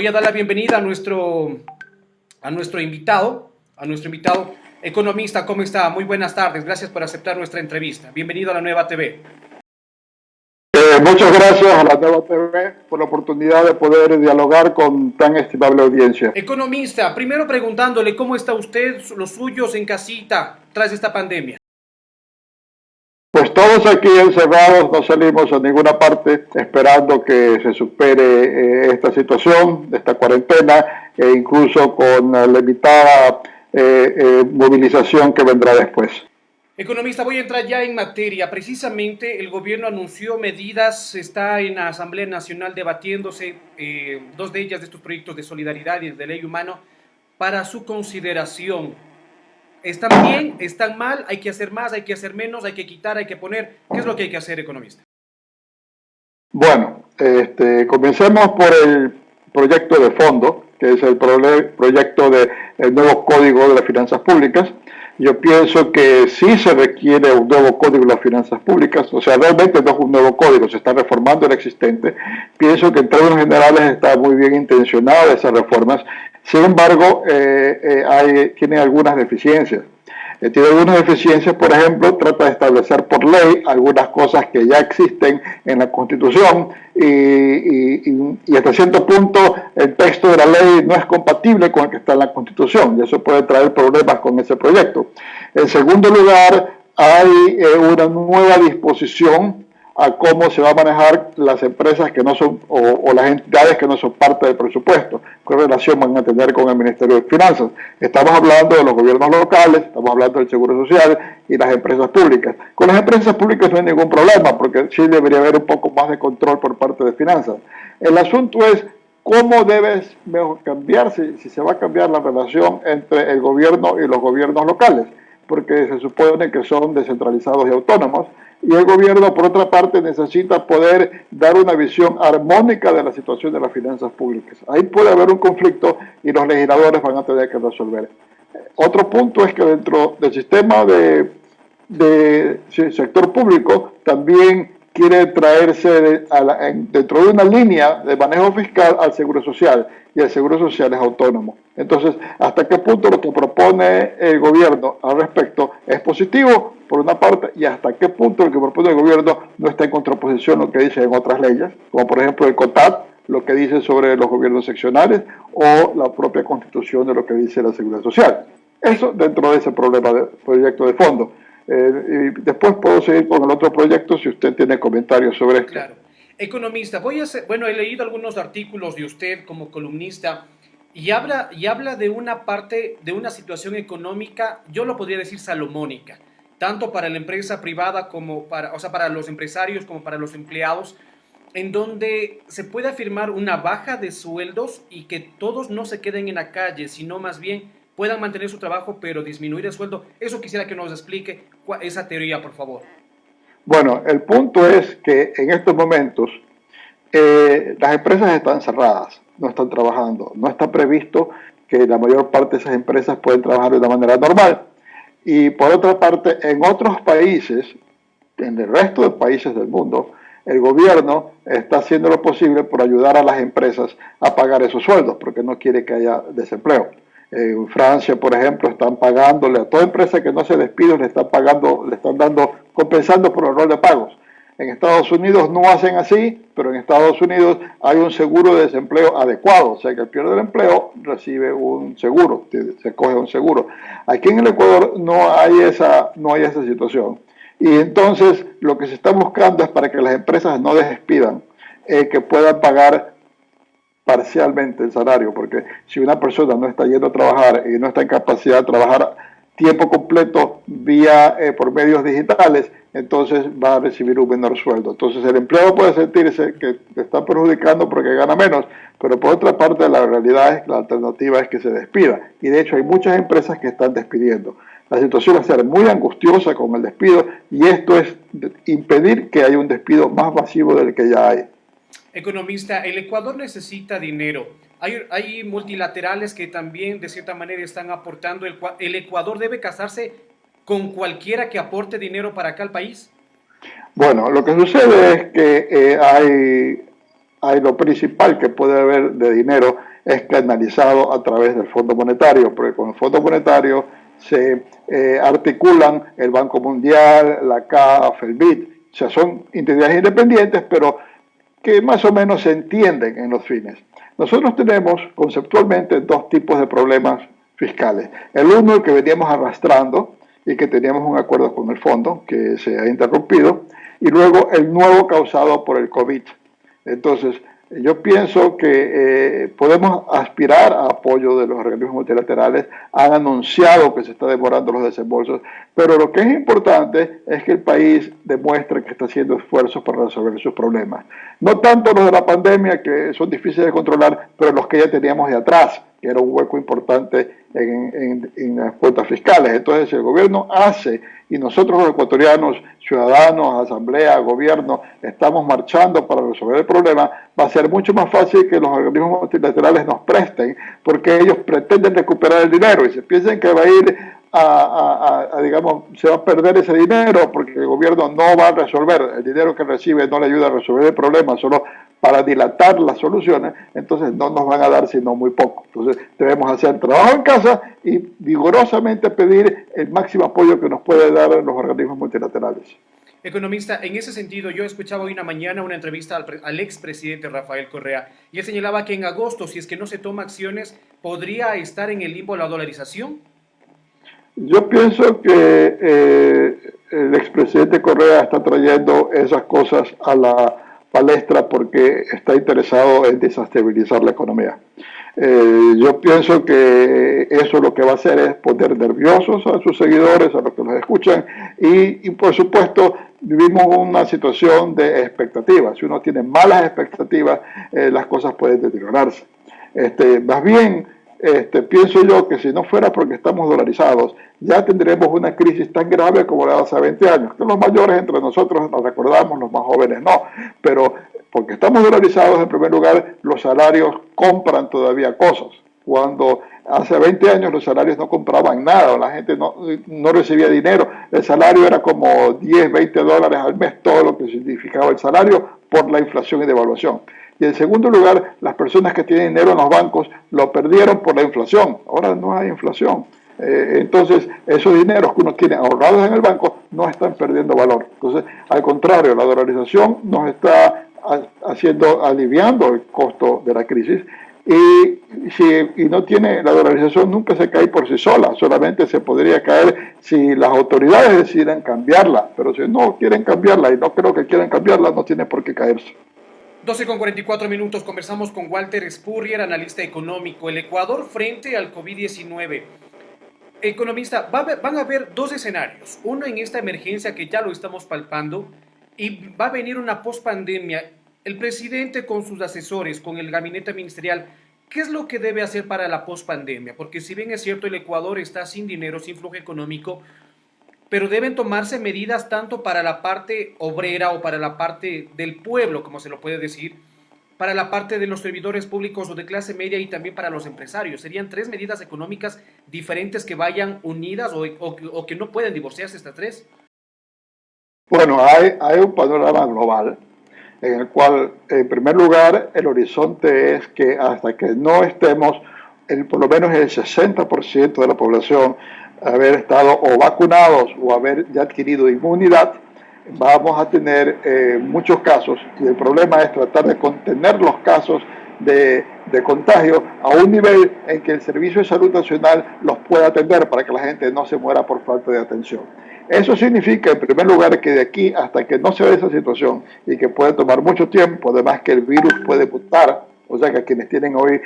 voy a dar la bienvenida a nuestro invitado, economista. ¿Cómo está? Muy buenas tardes. Gracias por aceptar nuestra entrevista. Bienvenido a la Nueva TV. Muchas gracias a la Nueva TV por la oportunidad de poder dialogar con tan estimable audiencia. Economista, primero preguntándole cómo está usted, los suyos en casita tras esta pandemia. Pues todos aquí encerrados, no salimos a ninguna parte, esperando que se supere esta situación, esta cuarentena, e incluso con la limitada movilización que vendrá después. Economista, voy a entrar ya en materia. Precisamente el gobierno anunció medidas, está en la Asamblea Nacional debatiéndose dos de ellas de estos proyectos de solidaridad y de ley humano para su consideración. ¿Están bien? ¿Están mal? ¿Hay que hacer más? ¿Hay que hacer menos? ¿Hay que quitar? ¿Hay que poner? ¿Qué es lo que hay que hacer, economista? Bueno, comencemos por el proyecto de fondo, que es el proyecto del nuevo Código de las Finanzas Públicas. Yo pienso que sí se requiere un nuevo Código de las Finanzas Públicas, o sea, realmente no es un nuevo código, se está reformando el existente. Pienso que en términos generales está muy bien intencionada esas reformas, sin embargo, tiene algunas deficiencias. Tiene algunas deficiencias, por ejemplo, trata de establecer por ley algunas cosas que ya existen en la Constitución y hasta cierto punto el texto de la ley no es compatible con el que está en la Constitución y eso puede traer problemas con ese proyecto. En segundo lugar, hay una nueva disposición a cómo se va a manejar las empresas que no son o las entidades que no son parte del presupuesto, qué relación van a tener con el Ministerio de Finanzas. Estamos hablando de los gobiernos locales, estamos hablando del Seguro Social y las empresas públicas. Con las empresas públicas no hay ningún problema, porque sí debería haber un poco más de control por parte de finanzas. El asunto es cómo debe cambiarse, si se va a cambiar la relación entre el gobierno y los gobiernos locales, porque se supone que son descentralizados y autónomos, y el gobierno, por otra parte, necesita poder dar una visión armónica de la situación de las finanzas públicas. Ahí puede haber un conflicto y los legisladores van a tener que resolver. Otro punto es que dentro del sistema de sector público también quiere traerse dentro de una línea de manejo fiscal al Seguro Social, y el Seguro Social es autónomo. Entonces, ¿hasta qué punto lo que propone el gobierno al respecto es positivo, por una parte, y hasta qué punto lo que propone el gobierno no está en contraposición a lo que dice en otras leyes, como por ejemplo el COTAD, lo que dice sobre los gobiernos seccionales, o la propia Constitución de lo que dice la Seguridad Social? Eso dentro de ese proyecto de fondo. Y después puedo seguir con el otro proyecto si usted tiene comentarios sobre esto. Claro. Economista, he leído algunos artículos de usted como columnista y habla de una parte, de una situación económica, yo lo podría decir salomónica, tanto para la empresa privada como para los empresarios como para los empleados, en donde se puede afirmar una baja de sueldos y que todos no se queden en la calle, sino más bien puedan mantener su trabajo, pero disminuir el sueldo. Eso quisiera que nos explique esa teoría, por favor. Bueno, el punto es que en estos momentos las empresas están cerradas, no están trabajando. No está previsto que la mayor parte de esas empresas pueden trabajar de una manera normal. Y por otra parte, en otros países, en el resto de países del mundo, el gobierno está haciendo lo posible por ayudar a las empresas a pagar esos sueldos, porque no quiere que haya desempleo. En Francia, por ejemplo, están pagándole a toda empresa que no se despide, le están compensando por el rol de pagos. En Estados Unidos no hacen así, pero en Estados Unidos hay un seguro de desempleo adecuado, o sea que el pierde el empleo recibe un seguro, se coge un seguro. Aquí en el Ecuador no hay esa situación. Y entonces lo que se está buscando es para que las empresas no despidan, que puedan pagar parcialmente el salario, porque si una persona no está yendo a trabajar y no está en capacidad de trabajar tiempo completo por medios digitales, entonces va a recibir un menor sueldo. Entonces el empleado puede sentirse que le está perjudicando porque gana menos, pero por otra parte la realidad es que la alternativa es que se despida, y de hecho hay muchas empresas que están despidiendo. La situación va a ser muy angustiosa con el despido, y esto es impedir que haya un despido más masivo del que ya hay. Economista, el Ecuador necesita dinero. Hay multilaterales que también de cierta manera están aportando. ¿El Ecuador debe casarse con cualquiera que aporte dinero para acá al país? Bueno, lo que sucede es que hay lo principal que puede haber de dinero es canalizado a través del Fondo Monetario, porque con el Fondo Monetario se articulan el Banco Mundial, la CAF, el BID, o sea, son entidades independientes, pero que más o menos se entienden en los fines. Nosotros tenemos conceptualmente dos tipos de problemas fiscales. El uno, el que veníamos arrastrando y que teníamos un acuerdo con el fondo, que se ha interrumpido, y luego el nuevo causado por el COVID. Entonces, yo pienso que podemos aspirar a apoyo de los organismos multilaterales. Han anunciado que se está demorando los desembolsos, pero lo que es importante es que el país demuestre que está haciendo esfuerzos para resolver sus problemas. No tanto los de la pandemia, que son difíciles de controlar, pero los que ya teníamos de atrás, que era un hueco importante en las cuentas fiscales. Entonces, si el gobierno hace, y nosotros los ecuatorianos, ciudadanos, asamblea, gobierno, estamos marchando para resolver el problema, va a ser mucho más fácil que los organismos multilaterales nos presten, porque ellos pretenden recuperar el dinero y se piensan que va a ir digamos, se va a perder ese dinero porque el gobierno no va a resolver, el dinero que recibe no le ayuda a resolver el problema, solo para dilatar las soluciones, entonces no nos van a dar sino muy poco. Entonces debemos hacer trabajo en casa y vigorosamente pedir el máximo apoyo que nos puede dar los organismos multilaterales. Economista, en ese sentido, yo escuchaba hoy una mañana una entrevista al expresidente Rafael Correa y él señalaba que en agosto, si es que no se toma acciones, podría estar en el limbo la dolarización. Yo pienso que el expresidente Correa está trayendo esas cosas a la palestra porque está interesado en desestabilizar la economía. Yo pienso que eso lo que va a hacer es poner nerviosos a sus seguidores, a los que los escuchan, y por supuesto vivimos una situación de expectativas. Si uno tiene malas expectativas, las cosas pueden deteriorarse. Más bien, pienso yo que si no fuera porque estamos dolarizados, ya tendremos una crisis tan grave como la de hace 20 años, que los mayores entre nosotros nos recordamos, los más jóvenes no, pero porque estamos dolarizados, en primer lugar, los salarios compran todavía cosas, cuando hace 20 años los salarios no compraban nada, la gente no recibía dinero, el salario era como 10, 20 dólares al mes, todo lo que significaba el salario por la inflación y devaluación. Y en segundo lugar, las personas que tienen dinero en los bancos lo perdieron por la inflación. Ahora no hay inflación. Entonces, esos dineros que uno tiene ahorrados en el banco no están perdiendo valor. Entonces, al contrario, la dolarización nos está aliviando el costo de la crisis. Y no tiene, la dolarización nunca se cae por sí sola, solamente se podría caer si las autoridades deciden cambiarla. Pero si no quieren cambiarla, y no creo que quieran cambiarla, no tiene por qué caerse. 12:44, conversamos con Walter Spurrier, analista económico. El Ecuador frente al COVID-19. Economista, van a haber dos escenarios. Uno en esta emergencia que ya lo estamos palpando y va a venir una pospandemia. El presidente con sus asesores, con el gabinete ministerial, ¿qué es lo que debe hacer para la pospandemia? Porque si bien es cierto el Ecuador está sin dinero, sin flujo económico, pero deben tomarse medidas tanto para la parte obrera o para la parte del pueblo, como se lo puede decir, para la parte de los servidores públicos o de clase media y también para los empresarios. Serían tres medidas económicas diferentes que vayan unidas o que no pueden divorciarse estas tres. Bueno, hay un panorama global en el cual, en primer lugar, el horizonte es que hasta que no estemos, por lo menos el 60% de la población, haber estado o vacunados o haber ya adquirido inmunidad, vamos a tener muchos casos y el problema es tratar de contener los casos de contagio a un nivel en que el Servicio de Salud Nacional los pueda atender para que la gente no se muera por falta de atención. Eso significa, en primer lugar, que de aquí hasta que no se dé esa situación y que puede tomar mucho tiempo, además que el virus puede mutar, o sea que quienes tienen hoy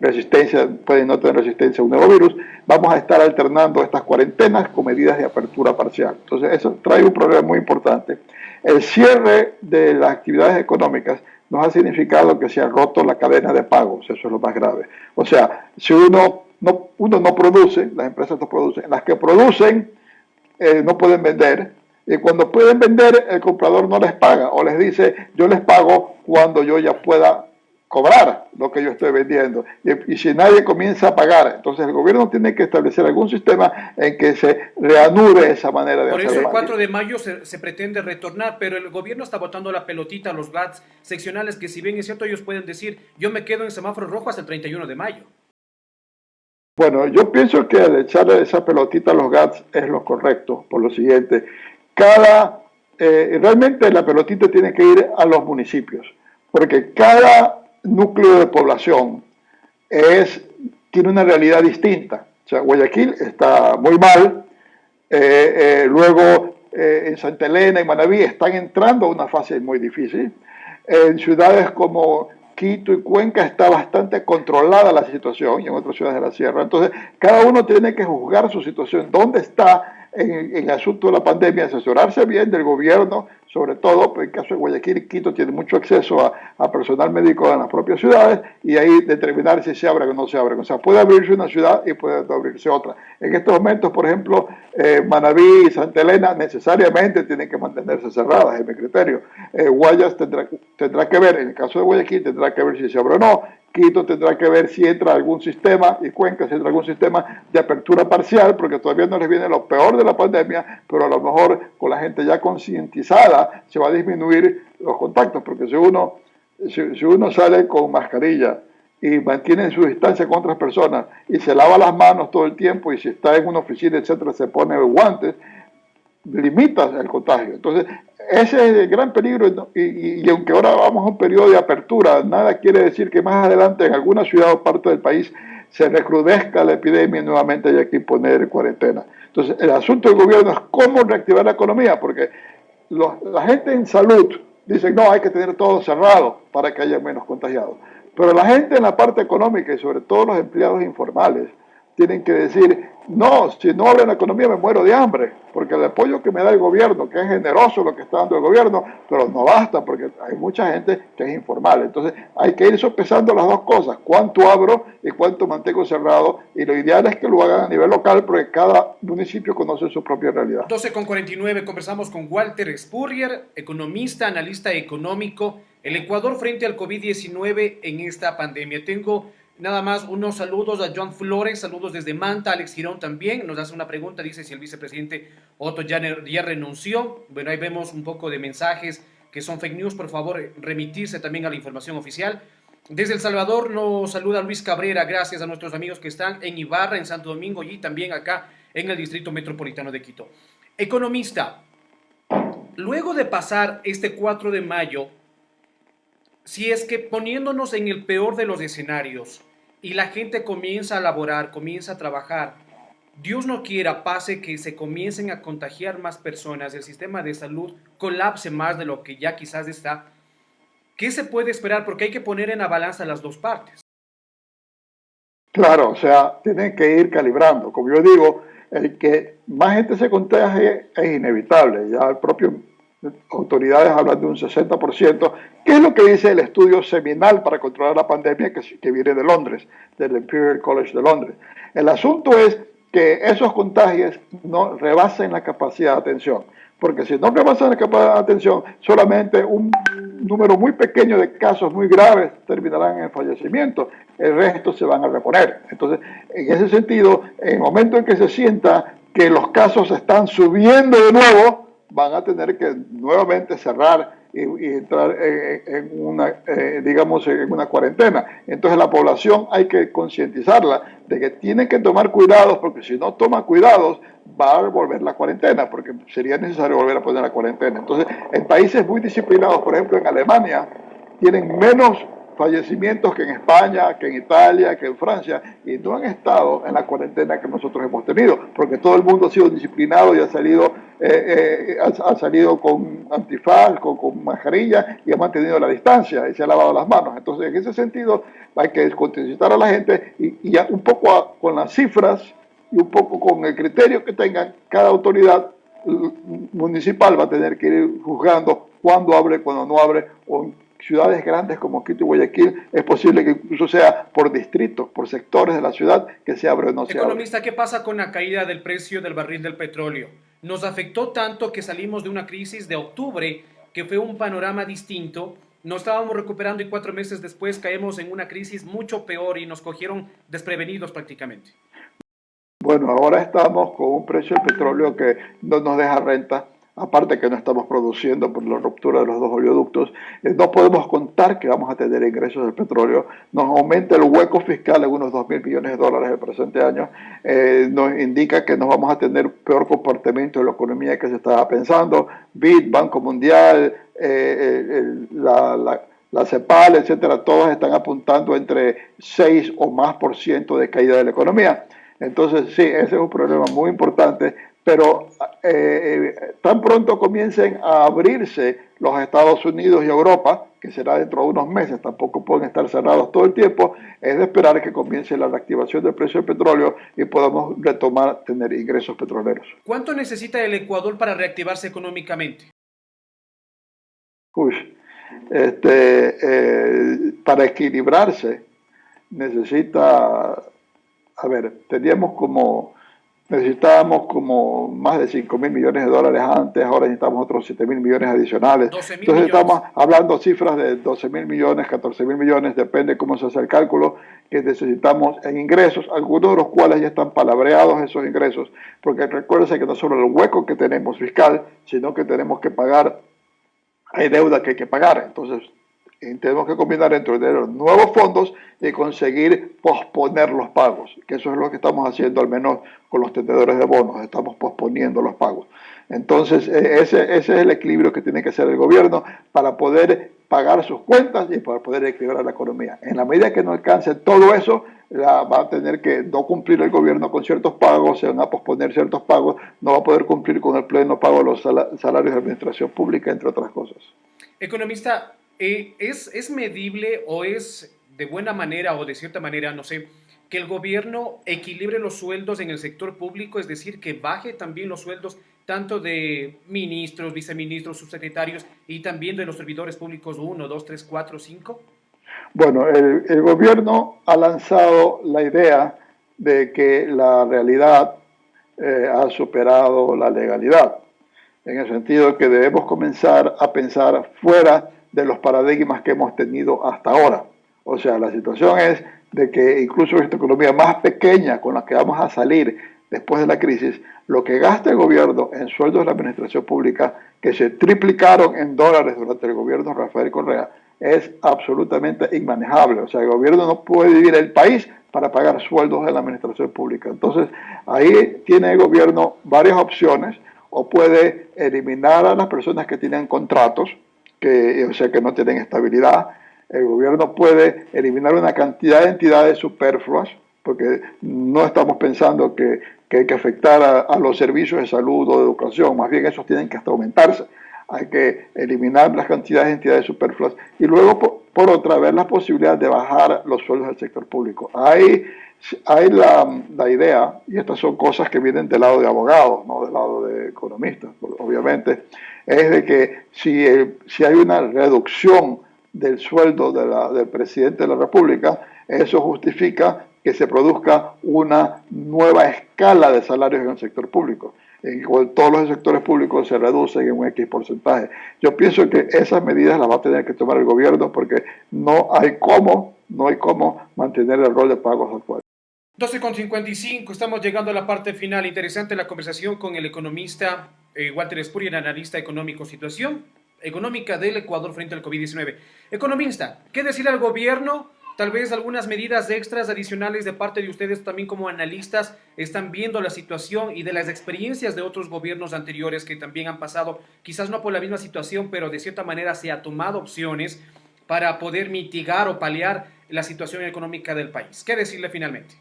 resistencia pueden no tener resistencia a un nuevo virus, vamos a estar alternando estas cuarentenas con medidas de apertura parcial. Entonces eso trae un problema muy importante. El cierre de las actividades económicas nos ha significado que se ha roto la cadena de pagos, eso es lo más grave. O sea, si uno no produce, las empresas no producen, las que producen no pueden vender, y cuando pueden vender el comprador no les paga o les dice yo les pago cuando yo ya pueda cobrar lo que yo estoy vendiendo. Y si nadie comienza a pagar, entonces el gobierno tiene que establecer algún sistema en que se reanude esa manera de Por hacer eso el el 4 de mayo se pretende retornar, pero el gobierno está botando la pelotita a los GATS seccionales que, si bien es cierto, ellos pueden decir, yo me quedo en semáforo rojo hasta el 31 de mayo. Bueno, yo pienso que al echarle esa pelotita a los GATS es lo correcto, por lo siguiente, realmente la pelotita tiene que ir a los municipios, porque cada núcleo de población tiene una realidad distinta. O sea, Guayaquil está muy mal, luego en Santa Elena y Manabí están entrando a una fase muy difícil. En ciudades como Quito y Cuenca está bastante controlada la situación, y en otras ciudades de la sierra. Entonces, cada uno tiene que juzgar su situación, dónde está en el asunto de la pandemia, asesorarse bien del gobierno, sobre todo, en el caso de Guayaquil y Quito tiene mucho acceso a personal médico en las propias ciudades, y ahí determinar si se abren o no se abren. O sea, puede abrirse una ciudad y puede no abrirse otra. En estos momentos, por ejemplo, Manabí y Santa Elena necesariamente tienen que mantenerse cerradas, es mi criterio. Guayas tendrá que ver, en el caso de Guayaquil, tendrá que ver si se abre o no. Quito tendrá que ver si entra algún sistema, y Cuenca si entra algún sistema de apertura parcial, porque todavía no les viene lo peor de la pandemia, pero a lo mejor con la gente ya concientizada se va a disminuir los contactos, porque si uno sale con mascarilla y mantiene su distancia con otras personas y se lava las manos todo el tiempo, y si está en una oficina, etcétera, se pone guantes, limitas el contagio. Entonces, ese es el gran peligro, y aunque ahora vamos a un periodo de apertura, nada quiere decir que más adelante en alguna ciudad o parte del país se recrudezca la epidemia y nuevamente haya que imponer cuarentena. Entonces, el asunto del gobierno es cómo reactivar la economía, porque la gente en salud dice, no, hay que tener todo cerrado para que haya menos contagiados. Pero la gente en la parte económica, y sobre todo los empleados informales, tienen que decir, no, si no abre la economía me muero de hambre, porque el apoyo que me da el gobierno, que es generoso lo que está dando el gobierno, pero no basta, porque hay mucha gente que es informal. Entonces hay que ir sopesando las dos cosas, cuánto abro y cuánto mantengo cerrado, y lo ideal es que lo hagan a nivel local, porque cada municipio conoce su propia realidad. 12:49, conversamos con Walter Spurrier, economista, analista económico, el Ecuador frente al COVID-19 en esta pandemia. Tengo nada más unos saludos a John Flores, saludos desde Manta. Alex Girón también nos hace una pregunta, dice si el vicepresidente Otto ya renunció. Bueno, ahí vemos un poco de mensajes que son fake news, por favor remitirse también a la información oficial. Desde El Salvador nos saluda Luis Cabrera, gracias a nuestros amigos que están en Ibarra, en Santo Domingo, y también acá en el Distrito Metropolitano de Quito. Economista, luego de pasar este 4 de mayo, si es que poniéndonos en el peor de los escenarios y la gente comienza a laborar, comienza a trabajar, Dios no quiera pase que se comiencen a contagiar más personas, el sistema de salud colapse más de lo que ya quizás está, ¿qué se puede esperar? Porque hay que poner en la balanza las dos partes. Claro, o sea, tienen que ir calibrando. Como yo digo, el que más gente se contagie es inevitable. Ya el propio autoridades hablan de un 60%, que es lo que dice el estudio seminal para controlar la pandemia que viene de Londres, del Imperial College de Londres. El asunto es que esos contagios no rebasen la capacidad de atención, porque si no rebasan la capacidad de atención, solamente un número muy pequeño de casos muy graves terminarán en fallecimiento, el resto se van a reponer. Entonces, en ese sentido, en el momento en que se sienta que los casos están subiendo de nuevo, van a tener que nuevamente cerrar y entrar en una, digamos, en una cuarentena. Entonces la población hay que concientizarla de que tiene que tomar cuidados, porque si no toma cuidados va a volver la cuarentena, porque sería necesario volver a poner la cuarentena. Entonces, en países muy disciplinados, por ejemplo en Alemania, tienen menos fallecimientos que en España, que en Italia, que en Francia, y no han estado en la cuarentena que nosotros hemos tenido, porque todo el mundo ha sido disciplinado y ha salido con antifaz, con mascarilla, y ha mantenido la distancia y se ha lavado las manos. Entonces, en ese sentido, hay que concientizar a la gente y un poco con las cifras y un poco con el criterio que tengan cada autoridad municipal va a tener que ir juzgando cuándo abre, cuándo no abre, o en ciudades grandes como Quito y Guayaquil es posible que incluso sea por distritos, por sectores de la ciudad que se abre o no se abre. Economista, ¿qué pasa con la caída del precio del barril del petróleo? Nos afectó tanto que salimos de una crisis de octubre que fue un panorama distinto nos estábamos recuperando y 4 meses después caemos en una crisis mucho peor y nos cogieron desprevenidos prácticamente. Bueno, ahora estamos con un precio del petróleo que no nos deja renta, aparte que no estamos produciendo por la ruptura de los dos oleoductos, no podemos contar que vamos a tener ingresos del petróleo, nos aumenta el hueco fiscal en unos 2.000 millones de dólares el presente año, nos indica que nos vamos a tener peor comportamiento de la economía que se estaba pensando, BID, Banco Mundial, la CEPAL, etcétera, todos están apuntando entre 6 o más por ciento de caída de la economía. Entonces, sí, ese es un problema muy importante, pero tan pronto comiencen a abrirse los Estados Unidos y Europa, que será dentro de unos meses, tampoco pueden estar cerrados todo el tiempo, es de esperar que comience la reactivación del precio del petróleo y podamos retomar tener ingresos petroleros. ¿Cuánto necesita el Ecuador para reactivarse económicamente? Uy, para equilibrarse necesita, a ver, necesitábamos como más de 5.000 millones de dólares antes, ahora necesitamos otros 7.000 millones adicionales. 12.000 Entonces millones. estamos hablando cifras de 12.000 millones, 14.000 millones, depende cómo se hace el cálculo, que necesitamos en ingresos, algunos de los cuales ya están palabreados esos ingresos, porque recuérdense que no solo el hueco que tenemos fiscal, sino que tenemos que pagar, hay deuda que hay que pagar, entonces tenemos que combinar entre los nuevos fondos y conseguir posponer los pagos, que eso es lo que estamos haciendo al menos con los tenedores de bonos, estamos posponiendo los pagos. Entonces ese es el equilibrio que tiene que hacer el gobierno para poder pagar sus cuentas y para poder equilibrar la economía. En la medida que no alcance todo eso, va a tener que no cumplir el gobierno con ciertos pagos, se van a posponer ciertos pagos, no va a poder cumplir con el pleno pago de los salarios de administración pública, entre otras cosas. Economista, ¿es medible o es de buena manera o de cierta manera, no sé, que el gobierno equilibre los sueldos en el sector público, es decir, que baje también los sueldos tanto de ministros, viceministros, subsecretarios y también de los servidores públicos 1, 2, 3, 4, 5? Bueno, el gobierno ha lanzado la idea de que la realidad ha superado la legalidad, en el sentido que debemos comenzar a pensar fuera de los paradigmas que hemos tenido hasta ahora. O sea, la situación es de que incluso esta economía más pequeña con la que vamos a salir después de la crisis, lo que gasta el gobierno en sueldos de la administración pública, que se triplicaron en dólares durante el gobierno de Rafael Correa, es absolutamente inmanejable. O sea, el gobierno no puede vivir el país para pagar sueldos de la administración pública. Entonces, ahí tiene el gobierno varias opciones, o puede eliminar a las personas que tienen contratos, o sea, que no tienen estabilidad. El gobierno puede eliminar una cantidad de entidades superfluas, porque no estamos pensando que hay que afectar a los servicios de salud o de educación, más bien esos tienen que hasta aumentarse. Hay que eliminar las cantidades de entidades superfluas y luego, por otra, ver la posibilidad de bajar los sueldos del sector público. Hay la idea, y estas son cosas que vienen del lado de abogados, no del lado de economistas, obviamente, es de que si hay una reducción del sueldo del presidente de la República, eso justifica que se produzca una nueva escala de salarios en el sector público. Todos los sectores públicos se reducen en un X porcentaje. Yo pienso que esas medidas las va a tener que tomar el gobierno porque no hay cómo mantener el rol de pagos actual. 12:55, estamos llegando a la parte final. Interesante la conversación con el economista Walter Spurrier, analista económico, situación económica del Ecuador frente al COVID-19. Economista, ¿qué decir al gobierno? Tal vez algunas medidas extras adicionales de parte de ustedes también como analistas están viendo la situación y de las experiencias de otros gobiernos anteriores que también han pasado, quizás no por la misma situación, pero de cierta manera se ha tomado opciones para poder mitigar o paliar la situación económica del país. ¿Qué decirle finalmente?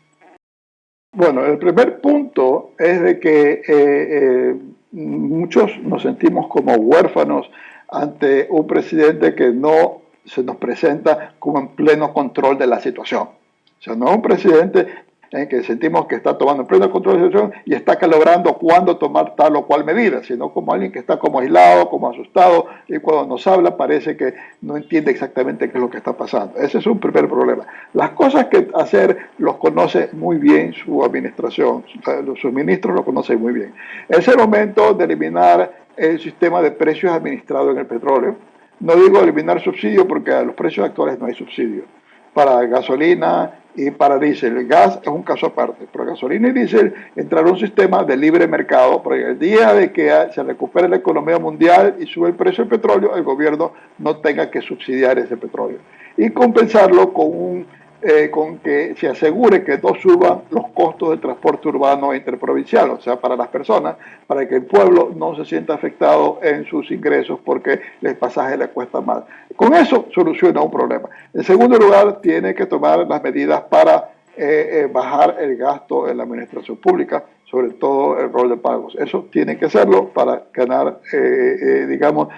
Bueno, el primer punto es de que muchos nos sentimos como huérfanos ante un presidente que no se nos presenta como en pleno control de la situación. O sea, no es un presidente en que sentimos que está tomando en pleno control de la situación y está calibrando cuándo tomar tal o cual medida, sino como alguien que está como aislado, como asustado, y cuando nos habla parece que no entiende exactamente qué es lo que está pasando. Ese es un primer problema. Las cosas que hacer los conoce muy bien su administración, sus ministros lo conocen muy bien. Es el momento de eliminar el sistema de precios administrado en el petróleo. No digo eliminar subsidio porque a los precios actuales no hay subsidio. Para gasolina y para diésel. El gas es un caso aparte, pero gasolina y diésel entraron a un sistema de libre mercado, porque el día de que se recupere la economía mundial y sube el precio del petróleo, el gobierno no tenga que subsidiar ese petróleo. Y compensarlo con que se asegure que no suban los costos del transporte urbano e interprovincial, o sea, para las personas, para que el pueblo no se sienta afectado en sus ingresos porque el pasaje le cuesta más. Con eso soluciona un problema. En segundo lugar, tiene que tomar las medidas para bajar el gasto en la administración pública, sobre todo el rol de pagos. Eso tiene que hacerlo para ganar, digamos,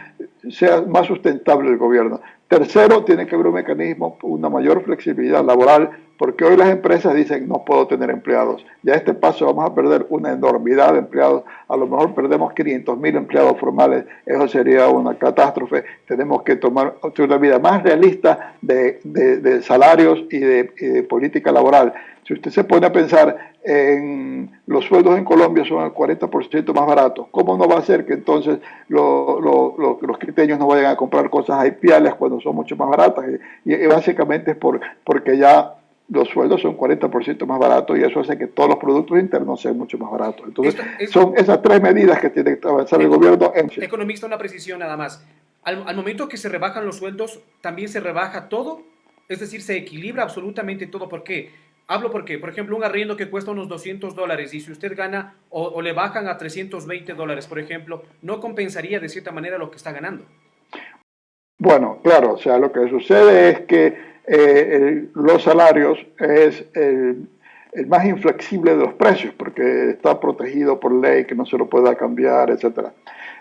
sea más sustentable el gobierno. Tercero, tiene que haber un mecanismo, una mayor flexibilidad laboral, porque hoy las empresas dicen no puedo tener empleados. Ya a este paso vamos a perder una enormidad de empleados, a lo mejor perdemos 500.000 empleados formales, eso sería una catástrofe. Tenemos que tomar una vida más realista de salarios y de política laboral. Si usted se pone a pensar en los sueldos en Colombia son el 40% más baratos, ¿cómo no va a ser que entonces los quiteños no vayan a comprar cosas haipiales cuando son mucho más baratas? Y básicamente es porque ya los sueldos son 40% más baratos y eso hace que todos los productos internos sean mucho más baratos. Entonces, son esas tres medidas que tiene que avanzar el gobierno. Economista, una precisión nada más. Al momento que se rebajan los sueldos, ¿también se rebaja todo? Es decir, se equilibra absolutamente todo. ¿Por qué? Hablo porque, por ejemplo, un arriendo que cuesta unos $200 y si usted gana o le bajan a $320, por ejemplo, ¿no compensaría de cierta manera lo que está ganando? Bueno, claro, o sea, lo que sucede es que los salarios es el más inflexible de los precios porque está protegido por ley que no se lo pueda cambiar, etcétera.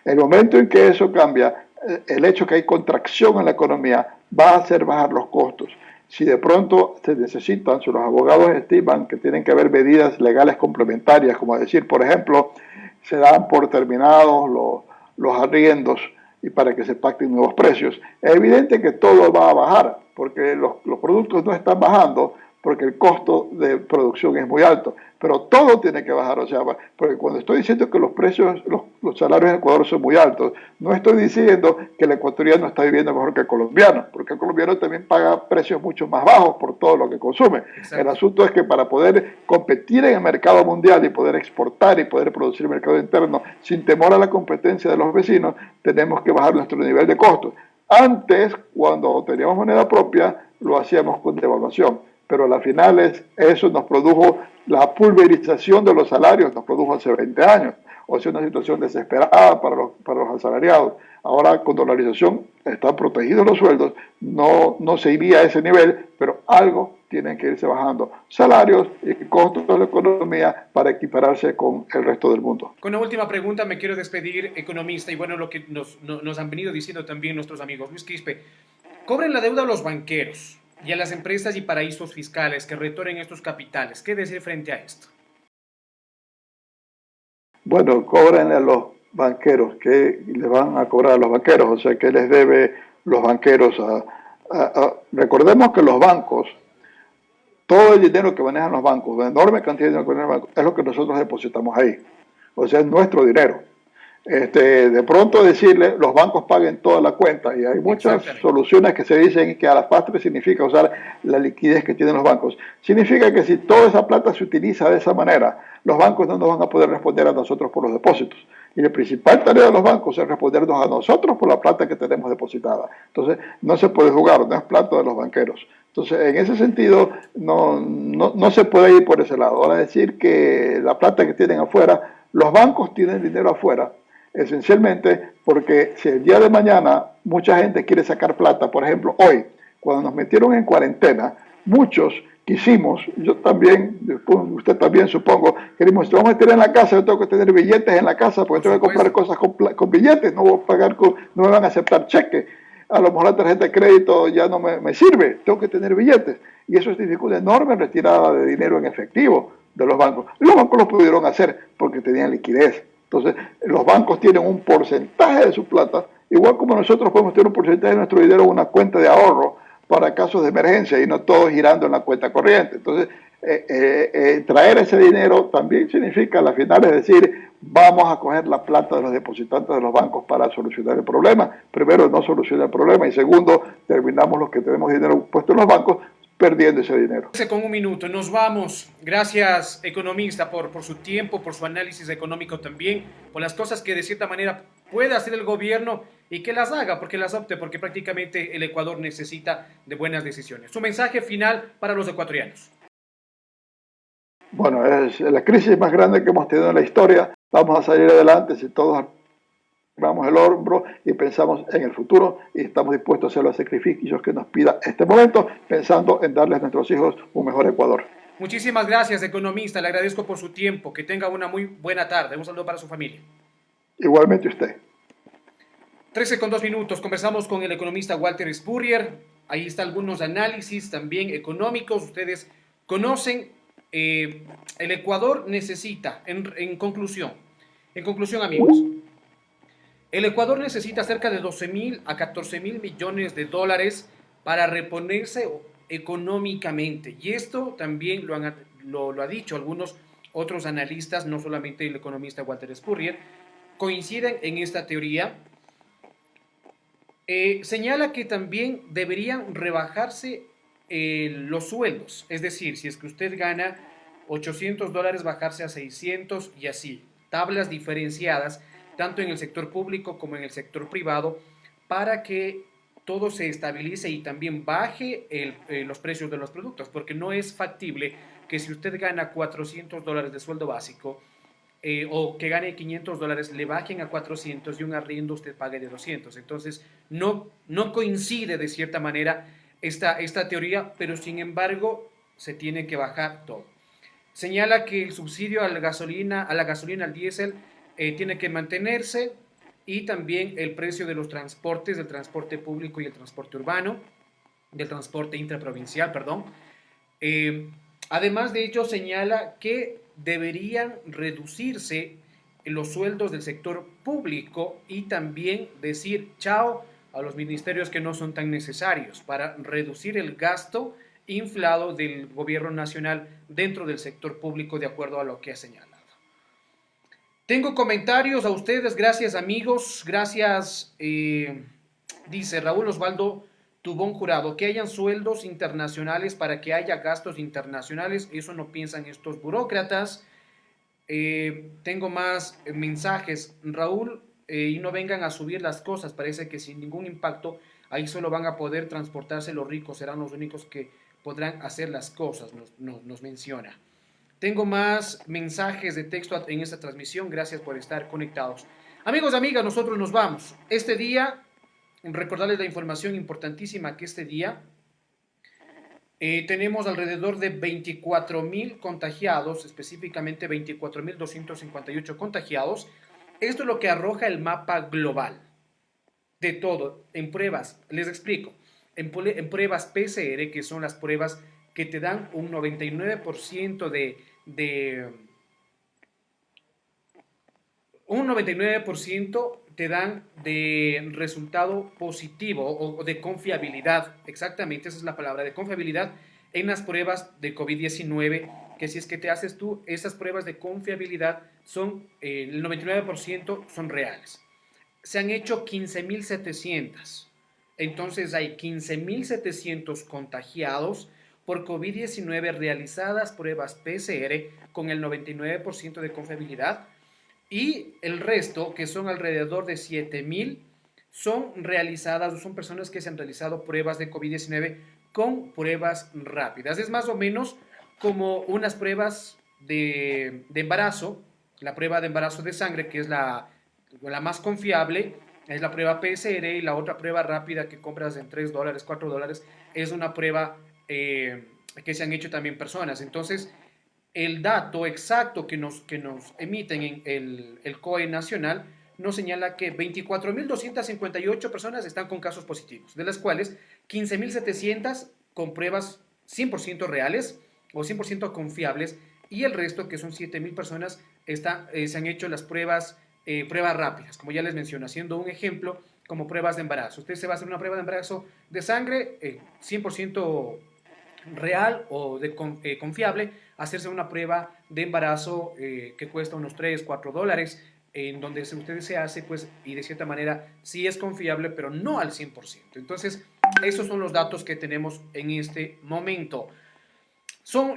El momento en que eso cambia, el hecho que hay contracción en la economía va a hacer bajar los costos. Si de pronto se necesitan, si los abogados estiman que tienen que haber medidas legales complementarias, como decir, por ejemplo, se dan por terminados los arriendos y para que se pacten nuevos precios, es evidente que todo va a bajar, porque los productos no están bajando, porque el costo de producción es muy alto, pero todo tiene que bajar, o sea, porque cuando estoy diciendo que los precios, los salarios en Ecuador son muy altos, no estoy diciendo que el ecuatoriano está viviendo mejor que el colombiano, porque el colombiano también paga precios mucho más bajos por todo lo que consume. Exacto. El asunto es que para poder competir en el mercado mundial y poder exportar y poder producir en el mercado interno sin temor a la competencia de los vecinos, tenemos que bajar nuestro nivel de costos. Antes, cuando teníamos moneda propia, lo hacíamos con devaluación, pero a las finales eso nos produjo la pulverización de los salarios, nos produjo hace 20 años, o sea, una situación desesperada para los asalariados. Ahora con dolarización están protegidos los sueldos, no se iría a ese nivel, pero algo tienen que irse bajando salarios y costos de la economía para equipararse con el resto del mundo. Con una última pregunta me quiero despedir, economista, y bueno, lo que nos han venido diciendo también nuestros amigos. Luis Quispe, cobren la deuda a los banqueros y a las empresas y paraísos fiscales que retornen estos capitales. ¿Qué decir frente a esto? Bueno, cobren a los banqueros. ¿Qué le van a cobrar a los banqueros? O sea, ¿qué les debe los banqueros? Recordemos que los bancos, todo el dinero que manejan los bancos, una enorme cantidad de dinero que manejan los bancos, es lo que nosotros depositamos ahí. O sea, es nuestro dinero. De pronto decirle, los bancos paguen toda la cuenta, y hay muchas soluciones que se dicen que a la postre significa usar la liquidez que tienen los bancos. Significa que si toda esa plata se utiliza de esa manera, los bancos no nos van a poder responder a nosotros por los depósitos. Y la principal tarea de los bancos es respondernos a nosotros por la plata que tenemos depositada. Entonces, no se puede jugar, no es plata de los banqueros. Entonces, en ese sentido, no se puede ir por ese lado. Ahora decir que la plata que tienen afuera, los bancos tienen dinero afuera, esencialmente porque si el día de mañana mucha gente quiere sacar plata, por ejemplo, hoy, cuando nos metieron en cuarentena, muchos quisimos, yo también, usted también supongo, queremos, vamos a meter en la casa, yo tengo que tener billetes en la casa porque tengo que comprar cosas con billetes, no voy a pagar no me van a aceptar cheques, a lo mejor la tarjeta de crédito ya no me sirve, tengo que tener billetes, y eso significa una enorme retirada de dinero en efectivo de los bancos. Los bancos lo pudieron hacer porque tenían liquidez. Entonces, los bancos tienen un porcentaje de su plata, igual como nosotros podemos tener un porcentaje de nuestro dinero en una cuenta de ahorro para casos de emergencia y no todo girando en la cuenta corriente. Entonces, traer ese dinero también significa, al final, es decir, vamos a coger la plata de los depositantes de los bancos para solucionar el problema. Primero, no soluciona el problema, y segundo, terminamos los que tenemos dinero puesto en los bancos perdiendo ese dinero. Con un minuto, nos vamos. Gracias, economista, por su tiempo, por su análisis económico también, por las cosas que de cierta manera puede hacer el gobierno y que las haga, porque las opte, porque prácticamente el Ecuador necesita de buenas decisiones. Su mensaje final para los ecuatorianos. Bueno, es la crisis más grande que hemos tenido en la historia. Vamos a salir adelante si todos armamos el hombro y pensamos en el futuro, y estamos dispuestos a hacer los sacrificios que nos pida este momento, pensando en darles a nuestros hijos un mejor Ecuador. Muchísimas gracias, economista. Le agradezco por su tiempo. Que tenga una muy buena tarde. Un saludo para su familia. Igualmente usted. 13:02. Conversamos con el economista Walter Spurrier. Ahí están algunos análisis también económicos. Ustedes conocen. El Ecuador necesita, en conclusión, amigos, el Ecuador necesita cerca de 12.000 a 14.000 millones de dólares para reponerse económicamente. Y esto también lo ha dicho algunos otros analistas, no solamente el economista Walter Spurrier, coinciden en esta teoría. Señala que también deberían rebajarse los sueldos, es decir, si es que usted gana $800, bajarse a 600 y así, tablas diferenciadas tanto en el sector público como en el sector privado, para que todo se estabilice y también baje los precios de los productos, porque no es factible que si usted gana $400 de sueldo básico, o que gane $500, le bajen a 400 y un arriendo usted pague de 200. Entonces, no coincide de cierta manera esta teoría, pero sin embargo, se tiene que bajar todo. Señala que el subsidio a la gasolina, al diésel, tiene que mantenerse, y también el precio de los transportes, del transporte público y el transporte urbano, del transporte intraprovincial, perdón. Además de ello, señala que deberían reducirse los sueldos del sector público y también decir chao a los ministerios que no son tan necesarios para reducir el gasto inflado del gobierno nacional dentro del sector público, de acuerdo a lo que ha señalado. Tengo comentarios a ustedes, gracias amigos, gracias, dice Raúl Osvaldo Tubón Jurado, que hayan sueldos internacionales para que haya gastos internacionales, eso no piensan estos burócratas. Tengo más mensajes, Raúl, y no vengan a subir las cosas, parece que sin ningún impacto, ahí solo van a poder transportarse los ricos, serán los únicos que podrán hacer las cosas, nos menciona. Tengo más mensajes de texto en esta transmisión, gracias por estar conectados. Amigos, amigas, nosotros nos vamos. Este día, recordarles la información importantísima que este día tenemos alrededor de 24.000 contagiados, específicamente 24.258 contagiados. Esto es lo que arroja el mapa global de todo en pruebas. Les explico. En pruebas PCR, que son las pruebas que te dan un 99% un 99% te dan de resultado positivo o de confiabilidad, exactamente, esa es la palabra, de confiabilidad en las pruebas de COVID-19, que si es que te haces tú, esas pruebas de confiabilidad son, el 99% son reales. Se han hecho 15.700, entonces hay 15.700 contagiados por COVID-19 realizadas pruebas PCR con el 99% de confiabilidad, y el resto, que son alrededor de 7.000, son realizadas, son personas que se han realizado pruebas de COVID-19 con pruebas rápidas. Es más o menos como unas pruebas de embarazo, la prueba de embarazo de sangre, que es la más confiable, es la prueba PCR, y la otra prueba rápida que compras en $3, $4, es una prueba que se han hecho también personas. Entonces, el dato exacto que nos emiten en el COE nacional nos señala que 24.258 personas están con casos positivos, de las cuales 15.700 con pruebas 100% reales o 100% confiables, y el resto, que son 7.000 personas, se han hecho las pruebas rápidas, como ya les menciono, haciendo un ejemplo como pruebas de embarazo. Usted se va a hacer una prueba de embarazo de sangre 100% real o confiable hacerse una prueba de embarazo que cuesta unos 3, 4 dólares, en donde si usted se hace, pues, y de cierta manera sí es confiable, pero no al 100%. Entonces, esos son los datos que tenemos en este momento. Son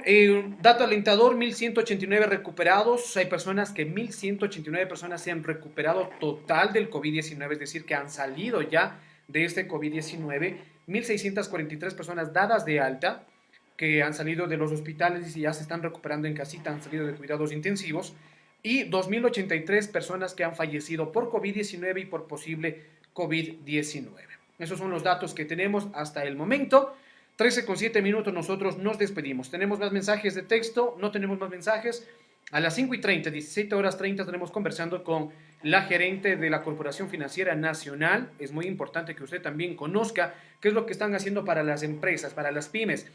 dato alentador, 1.189 recuperados. Hay personas que 1.189 personas se han recuperado total del COVID-19, es decir, que han salido ya de este COVID-19. 1.643 personas dadas de alta, que han salido de los hospitales y ya se están recuperando en casita, han salido de cuidados intensivos. Y 2.083 personas que han fallecido por COVID-19 y por posible COVID-19. Esos son los datos que tenemos hasta el momento. 13:07 nosotros nos despedimos. ¿Tenemos más mensajes de texto? No tenemos más mensajes. A las 5:30, 17:30, estaremos conversando con la gerente de la Corporación Financiera Nacional. Es muy importante que usted también conozca qué es lo que están haciendo para las empresas, para las pymes.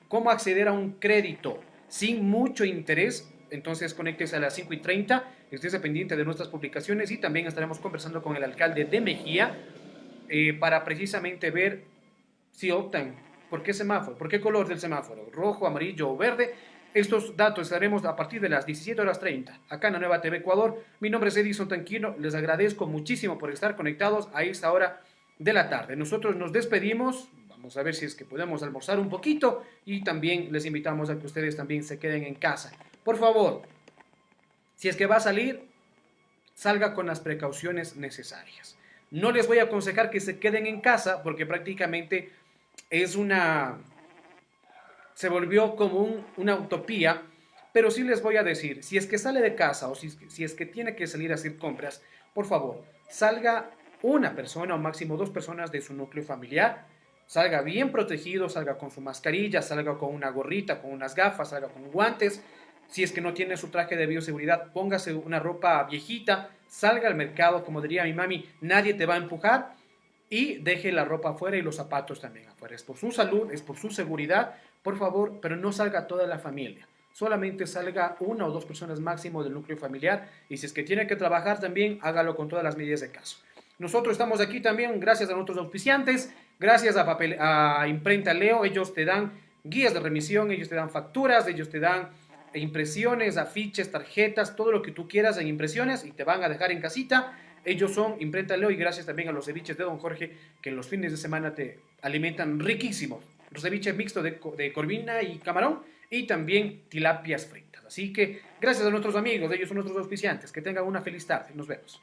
Cómo acceder a un crédito sin mucho interés. Entonces, conéctese a las 5:30, estése pendiente de nuestras publicaciones y también estaremos conversando con el alcalde de Mejía para precisamente ver si optan. ¿Por qué semáforo? ¿Por qué color del semáforo? ¿Rojo, amarillo o verde? Estos datos estaremos a partir de las 17:30 acá en la Nueva TV Ecuador. Mi nombre es Edison Tanquino. Les agradezco muchísimo por estar conectados a esta hora de la tarde. Nosotros nos despedimos. Vamos a ver si es que podemos almorzar un poquito y también les invitamos a que ustedes también se queden en casa. Por favor, si es que va a salir, salga con las precauciones necesarias. No les voy a aconsejar que se queden en casa porque prácticamente se volvió como una utopía, pero sí les voy a decir, si es que sale de casa o si es que tiene que salir a hacer compras, por favor, salga una persona o máximo 2 personas de su núcleo familiar, salga bien protegido, salga con su mascarilla, salga con una gorrita, con unas gafas, salga con guantes. Si es que no tiene su traje de bioseguridad, póngase una ropa viejita, salga al mercado, como diría mi mami, nadie te va a empujar. Y deje la ropa afuera y los zapatos también afuera. Es por su salud, es por su seguridad, por favor, pero no salga toda la familia. Solamente salga 1 o 2 personas máximo del núcleo familiar. Y si es que tiene que trabajar también, hágalo con todas las medidas de caso. Nosotros estamos aquí también gracias a nuestros auspiciantes, gracias a Imprenta Leo. Ellos te dan guías de remisión, ellos te dan facturas, ellos te dan impresiones, afiches, tarjetas, todo lo que tú quieras en impresiones y te van a dejar en casita. Ellos son Imprenta Leo y gracias también a los ceviches de Don Jorge que en los fines de semana te alimentan riquísimos. Los ceviches mixtos de corvina y camarón y también tilapias fritas. Así que gracias a nuestros amigos, ellos son nuestros auspiciantes. Que tengan una feliz tarde. Nos vemos.